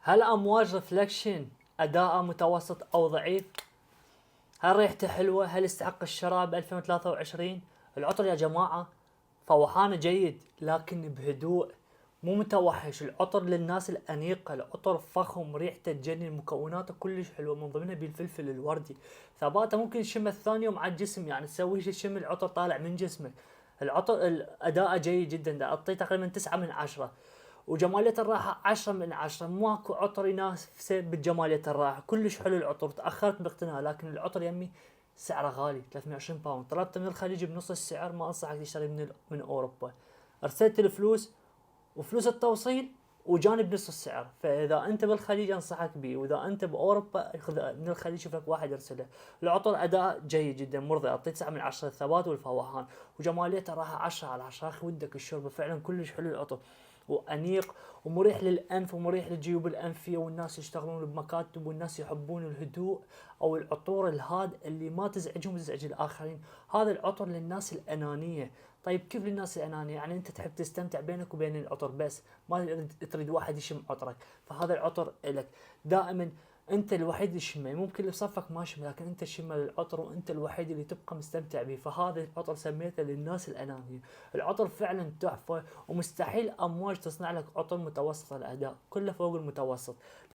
هل امواج ريفلكشن اداءه متوسط او ضعيف؟ هل ريحته حلوه؟ هل يستحق الشراء ب 2023؟ العطر يا جماعه فوحانه جيد لكن بهدوء، مو متوحش. العطر للناس الانيقه، العطر فخم، ريحته تجنن، مكوناته كلش حلوه، من ضمنها بالفلفل الوردي، ثباته ممكن تشمه الثاني يوم على الجسم، يعني تسوي شم العطر طالع من جسمك. العطر اداءه جيد جدا، اعطيه تقريبا 9 من 10. وجمالية الراحة 10 من 10، ماكو عطر ينافسه بجمالية الراحة، كلش حلو العطر. تأخرت باقتناء، لكن العطر يمي سعره غالي 320 باوند، طلبته من الخليج بنص السعر، ما انصحك تشتري من اوروبا. ارسلت الفلوس وفلوس التوصيل وجاني بنص السعر، فاذا انت بالخليج انصحك بيه، واذا انت باوروبا خذ من الخليج شوف لك واحد يرسله. العطر اداء جيد جدا مرضي، اعطيه 9 من 10، الثبات والفوحان وجماليته راحه 10/10، اخي ودك الشرب، فعلا كلش حلو العطر وانيق ومريح للانف ومريح للجيوب الانفيه، والناس يشتغلون بمكاتب والناس يحبون الهدوء او العطور الهادئه اللي ما تزعجهم تزعج الاخرين. هذا العطر للناس الانانيه. طيب كيف للناس الانانيه؟ يعني انت تحب تستمتع بينك وبين العطر بس، ما تريد واحد يشم عطرك، فهذا العطر لك دائما. انت الوحيد اللي تشمه، ممكن اللي بصفك ما يشمه، لكن انت تشمه للعطر وانت الوحيد اللي تبقى مستمتع به، فهذا العطر سميته للناس الانانيه. العطر فعلا تحفه، ومستحيل امواج تصنع لك عطر متوسط الاداء، كله فوق المتوسط.